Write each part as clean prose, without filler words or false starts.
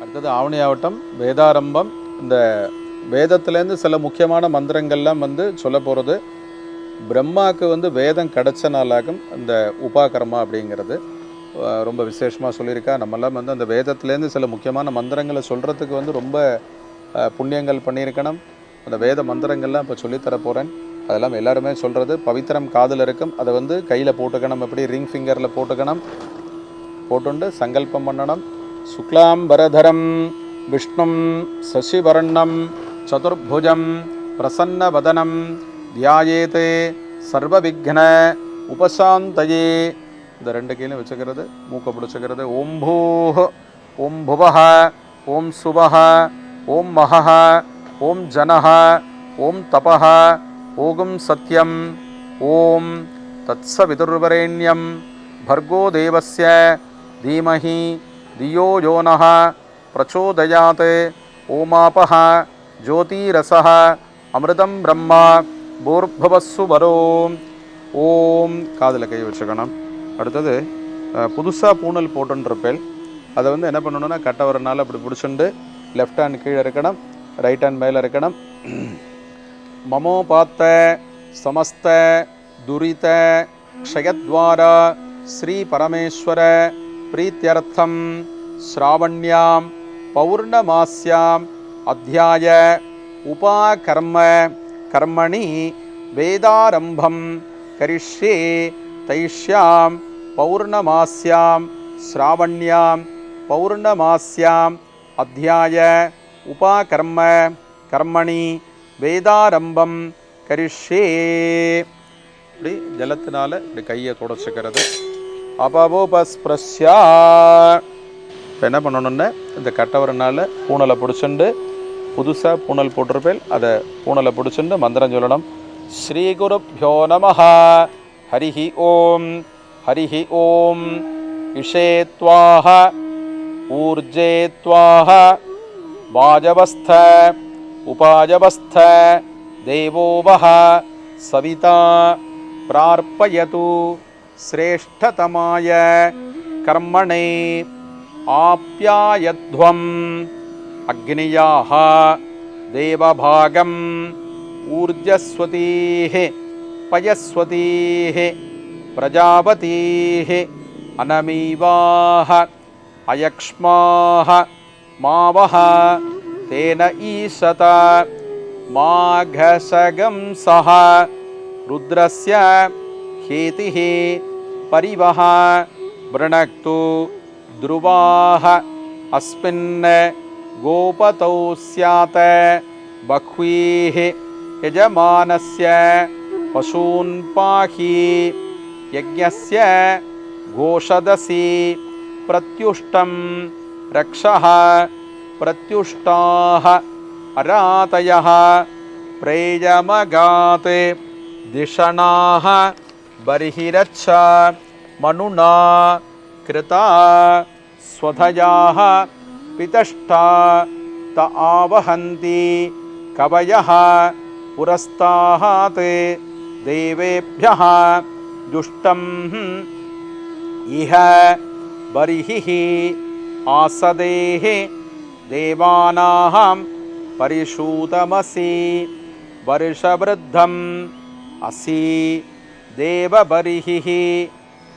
அடுத்தது ஆவணி ஆவட்டம் வேதாரம்பம். இந்த வேதத்துலேருந்து சில முக்கியமான மந்திரங்கள்லாம் சொல்ல போகிறது. பிரம்மாவுக்கு வேதம் கிடைச்ச நாளாகும் இந்த உபாகர்மா அப்படிங்கிறது ரொம்ப விசேஷமாக சொல்லியிருக்கா. நம்மெல்லாம் அந்த வேதத்துலேருந்து சில முக்கியமான மந்திரங்களை சொல்கிறதுக்கு ரொம்ப புண்ணியங்கள் பண்ணியிருக்கணும். அந்த வேத மந்திரங்கள்லாம் இப்போ சொல்லித்தர போகிறேன். அதெல்லாம் எல்லாருமே சொல்கிறது. பவித்திரம் காதில் இருக்கும், அதை கையில் போட்டுக்கணும். எப்படி ரிங் ஃபிங்கரில் போட்டுக்கணும். போட்டுண்டு சங்கல்பம் பண்ணணும். சுக்லாம் வரதரம் விஷ்ணும் சசிவர்ணம் சதுர்புஜம் பிரசன்ன வதனம் தியாயேதே சர்வ விக்ன உபசாந்தயே. இந்த ரெண்டு கையிலும் வச்சுக்கிறது, மூக்கை பிடிச்சிக்கிறது. ஓம் பூஹ் ஓம் புவஹ ஓம் சுவஹ ஓம் மஹஹ ஓம் ஜனஹ ஓம் தபஹ ஓகும் சத்யம் ஓம் தத்சவிதுர்வரேண்யம் பர்கோ தேவஸ்ய தீமஹி தியோ யோனஹ பிரச்சோதயாத் ஓமாபஹ ஜோதிரசஹ அமிர்தம் பிரம்மா பூர்பவஸ்ஸு வரோ. ஓம் காதில் கை வச்சுக்கணும். அடுத்தது புதுசாக பூணல் போட்டுன்றப்பேல் அதை என்ன பண்ணணுன்னா கட்டை வரனால அப்படி பிடிச்சுண்டு லெஃப்ட் ஹேண்ட் கீழே இருக்கணும், ரைட் ஹேண்ட் மேலே இருக்கணும். மமோபாத்த சமஸ்த துரித க்ஷயத்வாரா ஸ்ரீ பரமேஸ்வர பிரீத்தியர்த்தம் ஸ்ராவண்யாம் பௌர்ணமாஸ்யாம் அத்தியாய உபாகர்ம கர்மணி வேதாரம்பம் கரிஷ்யே தைஷ்யாம் பௌர்ணமாஸ்யாம் ஸ்ராவண்யாம் பௌர்ணமாஸ்யாம் அத்தியாய உபாகர்ம கர்மணி வேதாரம்பம் கரிஷ்யே. இப்படி ஜலத்தினால இப்படி கையை தொடச்சிக்கிறது. அபவோபஸ்பிரஸ்யா. இப்போ என்ன பண்ணணுன்னு இந்த கட்டவரனால் பூனலை பிடிச்சுண்டு புதுசாக பூனல் போட்டிருப்பேன் அதை பூனலை பிடிச்சுண்டு மந்திரம் சொல்லணும். ஸ்ரீ குருப்யோ நமஹ ஹரிஹி ஓம் ஹரிஹி ஓம் இஷேத்வாஹ ஊர்ஜேத்வாஹ வாஜவஸ்த உபாஜவஸ்த தேவோவஹ சவிதா பிரார்ப்பயது ஸ்ரேஷ்டதமாய கர்மணே ஆப்யாயத்வம் அக்னியாஹ தேவபாகம் ஊர்ஜஸ்வதீஹ பயஸ்வதீஹ பிரஜாபதீஹ அனமீவாஹ அயக்ஷ்மாஹ மாவஹ தேன ஈசத மாகசகம் சஹ ருத்ரஸ்ய ஹேதிஹ பரிவஹ வ்ருணக்து த்ருவாஹ அஸ்மின் கோபதௌ ஸ்யாத் பக்வீஹ யஜமானஸ்ய பசூன் பாஹி யஜ்ஞஸ்ய கோஷதசி பிரத்யுஷ்டம் ரக்ஷஹ பிரத்யுஷ்டாஹ அராதயஹ பிரேயமகாத் திஷணாஹ பர்ஹிரச்ச மனுனா கிருதா ஸ்வதயாஹ பிதஷ்டா த ஆவஹந்தி கவயஹ புரஸ்தாத் தேவேப்யஹ துஷ்டம் இஹ பரிஹி ஆசதேஹ தேவானாஹம் பரிஷூதமசி வருஷவ்ருத்தம் அசி தேவபரிஹி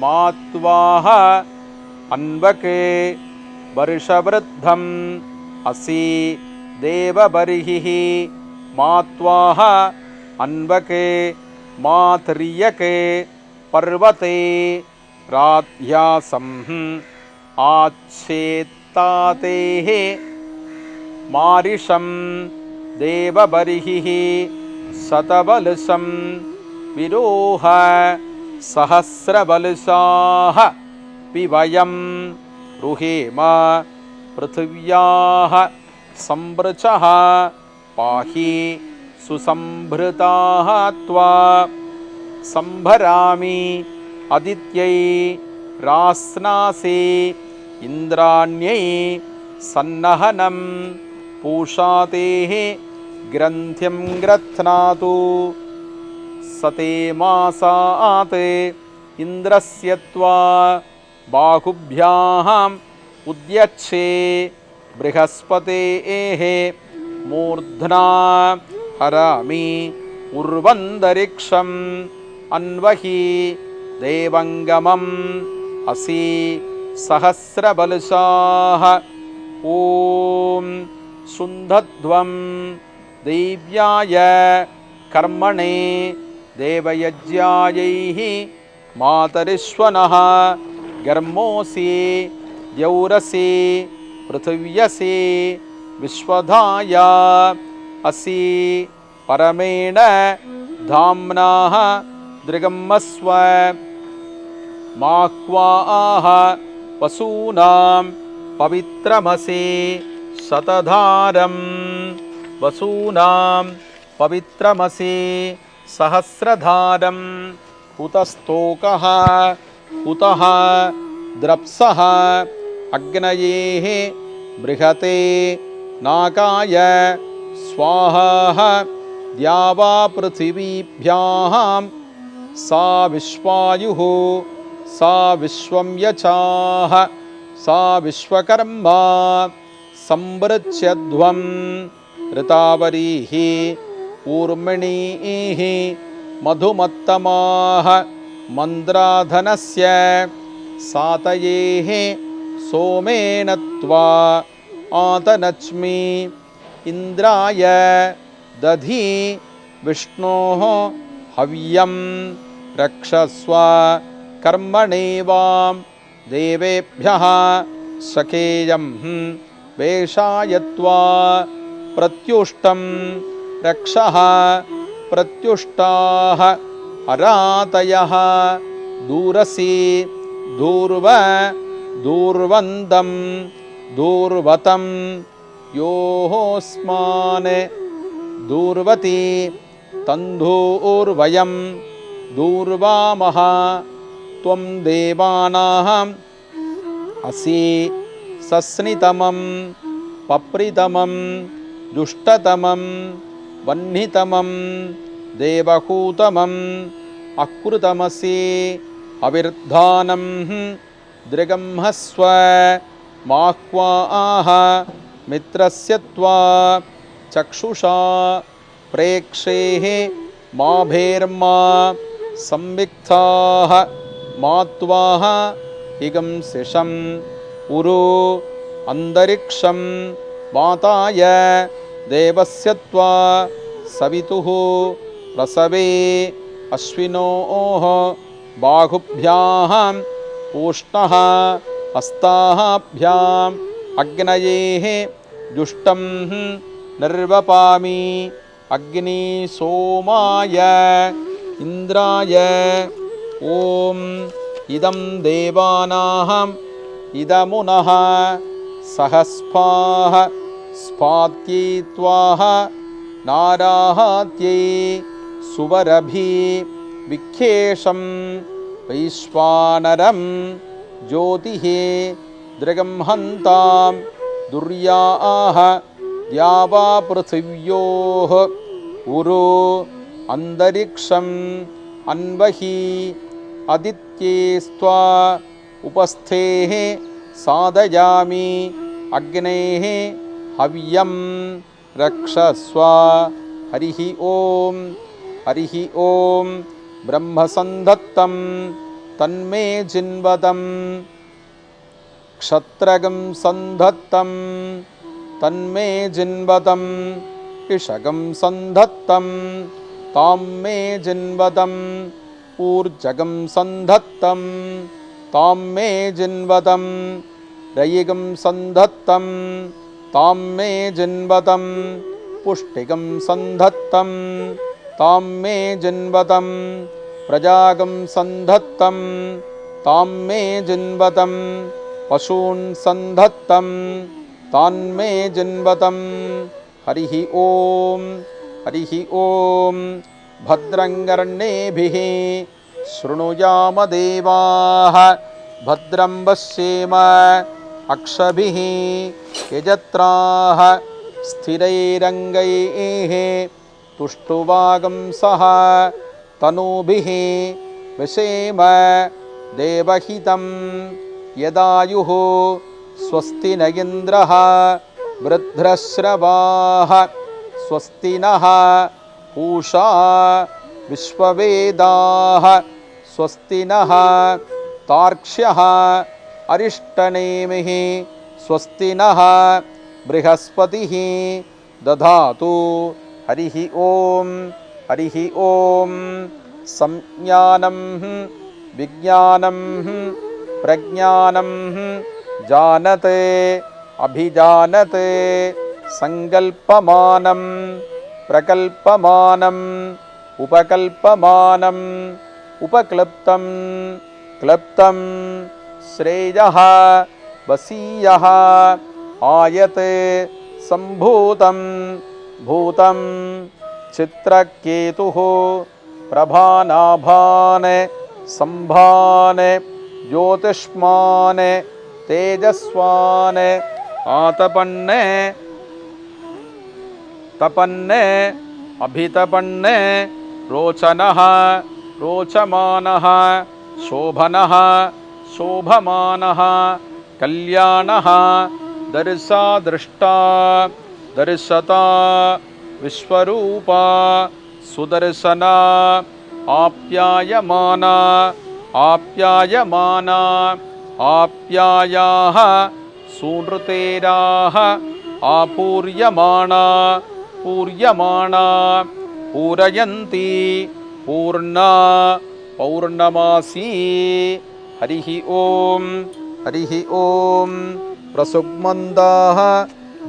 மாத்வாஹ அன்வகே வருஷவ்ருத்தம் அசி தேவபரிஹி மாத்வாஹ அன்வகே மாத்ரியகே பர்வதே ராத்யாசம் ஆச்சேத்தாதேஹ மாரிஷம் தேவபரிஹி சதபலுஷம் விரோஹ சஹஸ்ரபலுஷாஹ பிவயம் ருஹேம பிருத்திவ்யாஹ சம்பிருச்சஹ பாஹி சுசம்பிருதாஹ த்வா சம்பராமி அதித்யை ராஸ்னாசி இந்திராண்யை சன்னஹனம் பூஷாதேஹ கிரந்தியம் கிரத்னாது சதே மாசாத் இந்திரஸ்ய த்வா பாகுப்யாம் உத்யச்சே बृहस्पतेः मूर्ध्ना हरामि उर्वन्तरिक्षम् अन्वहि देवङ्गमम् असि सहस्रबलशाः ॐ सुन्धध्वं दैव्याय कर्मणे देवयज्ञायैः मातरिश्वनः गर्मोऽसि द्यौरसि पृथिव्यसि विश्वधाया असि परमेण धाम्नाः दृगम्मस्व माह्वाः वसूनां पवित्रमसि शतधारं वसूनां पवित्रमसि सहस्रधारं हुतस्तोकः हुतः द्रप्सः अग्नयेः बृहते नागाय स्वाहा द्यावा पृथिवीभ्यां सा विश्वायुः सा विश्वं यचाः सा विश्वकर्मा संवृच्यध्वं ऋतावरीः ऊर्मिणीः मधुमत्तमाः मन्द्राधनस्य सातयेः सोमेन त्वा आतनच्मि इन्द्राय दधि विष्णोः हव्यं रक्षस्व कर्मणेवां देवेभ्यः सखेयं वेषायत्वा प्रत्युष्टं रक्षः प्रत्युष्टाः अरातयः दूरसि दूर्व दूर्वन्दं दूर्वतं योऽस्मान् दूर्वति तन्धूर्वयं दूर्वामः त्वं देवानाम् असि सस्नितमं पप्रितमं दुष्टतमं वह्नितमं देवहूतमम् अकृतमसि अविर्धानं दृगंहस्व माह्वाः मित्रस्य त्वा चक्षुषा प्रेक्षेः माभेर्मा संविक्ताः मात्वाः इगंसिषम् उरु अन्तरिक्षं वाताय देवस्य त्वा सवितुः प्रसवे अश्विनोः बाहुभ्यां पूष्णः हस्ताभ्याम् अग्नयेः जुष्टं निर्वपामि अग्नि सोमाय इन्द्राय ॐ इदं देवानाम् इदमुनः सहस्पाः स्पात्यै त्वाः नाराहात्यै सुवरभि विख्येशं वैश्वानरं ज्योतिः दृगंहन्तां दुर्याः द्यावा पृथिव्योः उरु अन्तरिक्षम् अन्वहि अदित्येस्त्वा उपस्थेः साधयामि अग्नेः हव्यं रक्षस्व हरिः ॐ ब्रह्मसन्धत्तं तन्मे जिन्वतं क्षत्रगं सन्धत्तं तन्मे जिन्वतं इषगं सन्धत्तं तां मे जिन्वतं ऊर्जगं सन्धत्तं तां मे जिन्वतं रयिगं सन्धत्तं तां मे जिन्वतं पुष्टिगं सन्धत्तं तां मे जिन्वतं प्रजागं सन्धत्तं तां मे जिन्वतं पशून् सन्धत्तं तान्मे जिन्वतं हरिः ॐ भद्रं कर्णेभिः शृणुयाम देवाः भद्रं पश्येम अक्षभिः यजत्राः स्थिरैरङ्गैः तुष्टुवागंसः तनूभिः विषेम देवहितं यदायुः स्वस्ति न इन्द्रः वृद्धश्रवाः स्वस्ति नः पूषा विश्ववेदाः स्वस्ति नः तार्क्ष्यः अरिष्टनेमिः स्वस्ति नः बृहस्पतिः दधातु। हरिः ॐ हरिः ॐ। संज्ञानं विज्ञानं प्रज्ञानं जानते अभिजानते संकल्पमानं प्रकल्पमानम् उपकल्पमानम् उपक्लप्तं क्लप्तं श्रेयः वसीयः आयते सम्भूतं भूतं चित्रकेतुः प्रभानाभान् संभान् ज्योतिष्मान् तेजस्वान् आतपन्ने तपन्ने अभितपन्ने रोचनः रोचमानः शोभनः शोभमानः कल्याणः दर्शा दृष्टा दर्शता विश्वरूपा सुदर्शना आप्यायमाना आप्यायमाना आप्यायाः सूनृतेराः आपूर्यमाणा पूर्यमाणा पूरयन्ति पूर्णा पौर्णमासी। हरिः ॐ हरिः ॐ। प्रसुग्मन्दाः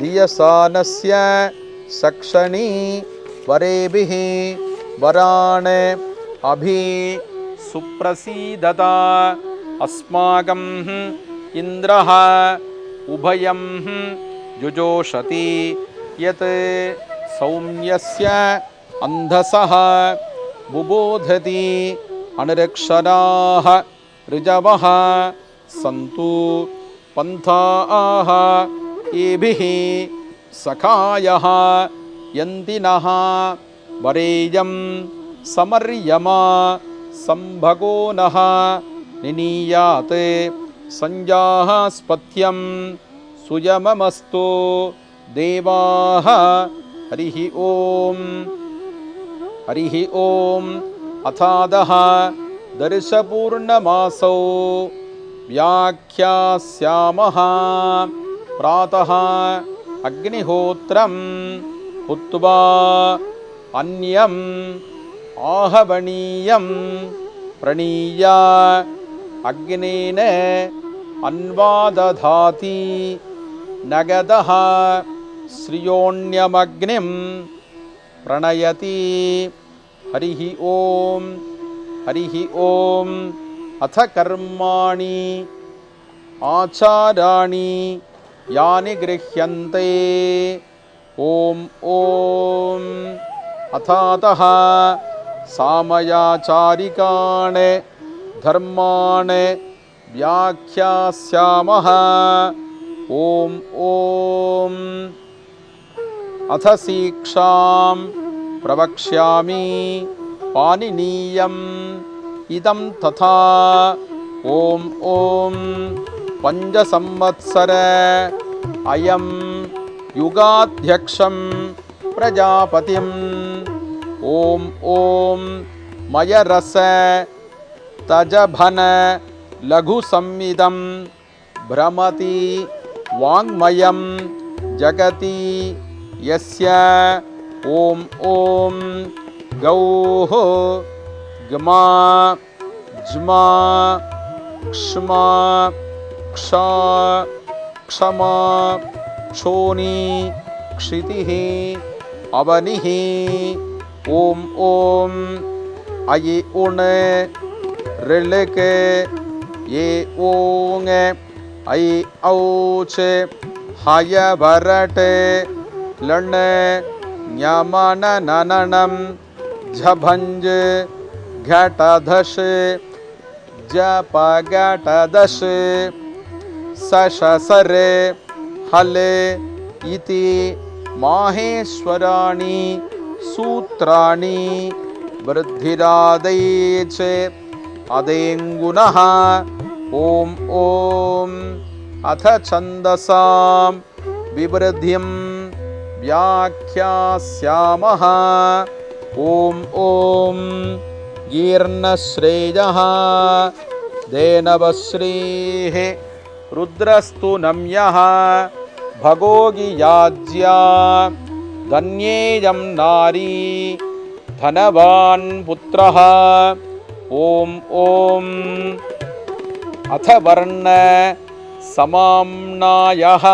धियसानस्य सक्षणी वरेभिः वरान् अभि सुप्रसीदता अस्माकं इन्द्रः उभयं जुजोषति यत् सौम्यस्य अन्धसः बुबोधति अनिरक्षराः ऋजवः सन्तु पन्थाः एभिः सखायः यन्तिनः वरेयं समर्यमा संभगो नः निनीयात् संजाः स्पत्यं सुयममस्तु देवाः। हरिः ॐ हरिः ॐ। अथादः दर्शपूर्णमासौ व्याख्यास्यामः प्रातः अग्निहोत्रं हुत्वा अन्यम् आहवणीयं प्रणीय अग्नेन अन्वादधाति नगदः श्रियोण्यमग्निं प्रणयति। हरिः ॐ हरिः ॐ। अथ कर्माणि आचाराणि यानि गृह्यन्ते ॐ ॐ। अथातः सामयाचारिकान् धर्मान् व्याख्यास्यामः ॐ ॐ। अथ शिक्षां प्रवक्ष्यामि पाणिनीयम् इदं तथा ॐ ॐ। पञ्चसंवत्सर अयं युगाध्यक्षं प्रजापतिम् ॐ ॐ। मयरस तजभन लघुसंविदं भ्रमति वाङ्मयं जगति यस्य ॐ ॐ। गौः ग्मा ज्मा क्ष्माक्षा क्षमा क्षोणी क्षितिः अवनिः ॐ ॐ। अयि उण् ऋलिक् ये ॐ। ऐ औच हयवरट् लण् ञमनननं झभञ्ज घटधश जपघटदश सशसर हल इति माहेश्वराणि सूत्राणि वृद्धिरादैः अदेङ्गुनः ॐ ॐ। अथ छन्दसां विवृद्धिं व्याख्यास्यामः। ॐ गीर्णश्रेयः धेनवश्रीः रुद्रस्तु नम्यः भगोगियाज्या धन्येयं नारी धनवान् पुत्रः। ॐ अथ वर्ण समाम्नायः।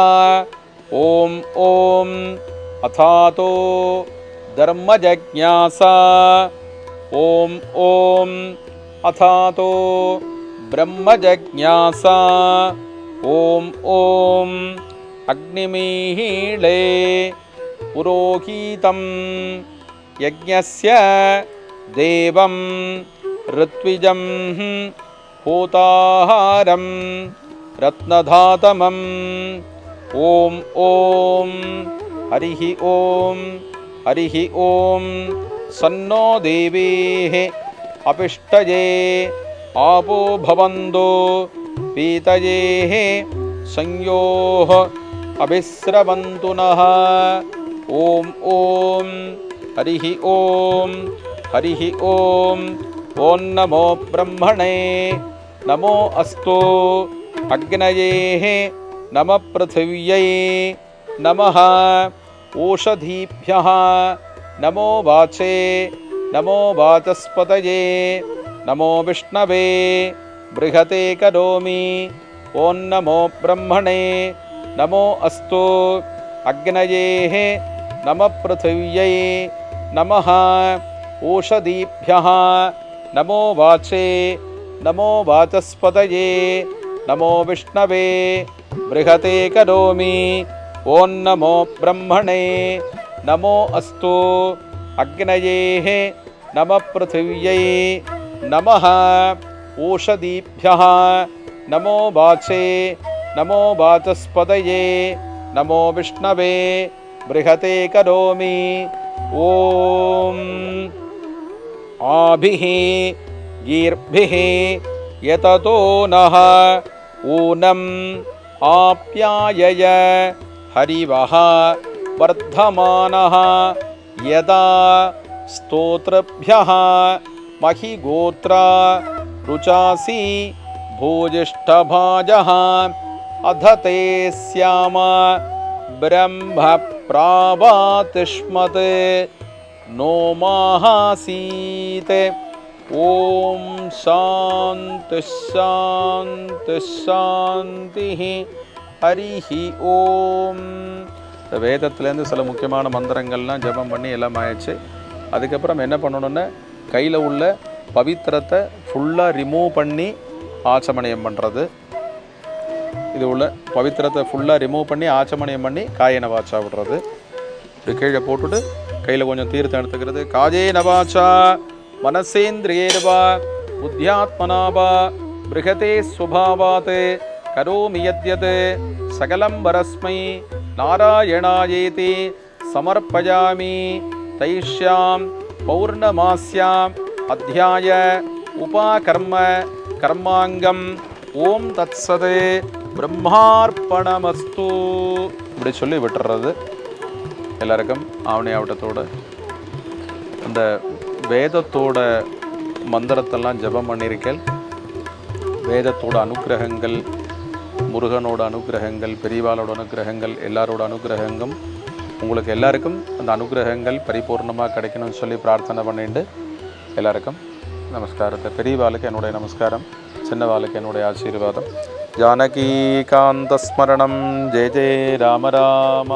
ॐ अथातो धर्मजिज्ञासा। ॐ अथातो ब्रह्मजिज्ञासा। ॐ अग्निमीळे पुरोहितं यज्ञस्य देवं ऋत्विजं होताहारं रत्नधातमम्। ॐ हरिः ॐ सन्नो देवीः अपिष्टये आपो भवन्तु पीतयेः संयोः अभिस्रवन्तु नः। ॐ हरिः ॐ नमो ब्रह्मणे नमो अस्तु अग्नये नमः पृथिव्यै नमः ओषधीभ्यः नमो वाचे नमो वाचस्पतये नमो विष्णवे बृहते करोमि। ॐ नमो ब्रह्मणे नमो अस्तु अग्नये नमः पृथिव्यै नमः ओषधीभ्यः नमो वाचे नमो वाचस्पतये नमो विष्णवे बृहते करोमि। ॐ नमो ब्रह्मणे नमो अस्तु अग्नये नमः पृथिव्यै नमः ओषधीभ्यः नमो वाचे नमो वाचस्पतये नमो विष्णवे बृहते करोमि। ॐ आभिः गीर्भिः यततो नः ऊनम् आप्यायय हरिवः वर्धमानः यदा स्तोत्रभ्यः महिगोत्रा रुचासी भोजिष्ठभाजः अध ते स्याम ब्रह्म प्रावातिष्मत् नो माहासीत्। ॐ शान्ति शान्ति शान्तिः हरिः ॐ। இந்த வேதத்துலேருந்து சில முக்கியமான மந்திரங்கள்லாம் ஜெபம் பண்ணி எல்லாம் ஆயிடுச்சு. அதுக்கப்புறம் என்ன பண்ணணுன்னா கையில் உள்ள பவித்திரத்தை ஃபுல்லாக ரிமூவ் பண்ணி ஆச்சமணியம் பண்ணுறது. இது உள்ள பவித்திரத்தை ஃபுல்லாக ரிமூவ் பண்ணி ஆச்சமணியம் பண்ணி காயன வாச்சா விடுறது. இப்படி கீழே போட்டுட்டு கையில் கொஞ்சம் தீர்த்தம் எடுத்துக்கிறது. காஜேன வாச்சா மனசேந்திரியேர்வா புத்தியாத்மனாவா பிருகதே ஸ்வபாவாத் கரோமி யத்யத் சகலம் வரஸ்மை நாராயணாயேதி சமர்ப்பயாமி. தைஷ்யாம் பௌர்ணமாஸ்யாம் அத்தியாய உபாகர்ம கர்மாங்கம். ஓம் தத்சத் பிரம்மார்ப்பணமஸ்து. இப்படி சொல்லி விட்டுறது. எல்லாருக்கும் ஆவணி ஆவட்டத்தோட அந்த வேதத்தோட மந்திரத்தெல்லாம் ஜபம் பண்ணியிருக்கேன். வேதத்தோட அனுக்கிரகங்கள், முருகனோட அனுக்கிரகங்கள், பெரியவாளோட அனுக்கிரகங்கள், எல்லாரோட அனுக்கிரகங்களும் உங்களுக்கு எல்லாருக்கும் அந்த அனுக்கிரகங்கள் பரிபூர்ணமாக கிடைக்கணும்னு சொல்லி பிரார்த்தனை பண்ணிட்டு எல்லாருக்கும் நமஸ்காரத்தை. பெரியவாளுக்கு என்னுடைய நமஸ்காரம், சின்னவாளுக்கு என்னுடைய ஆசீர்வாதம். ஜானகி காந்த ஸ்மரணம். ஜெய ஜெய ராம ராம.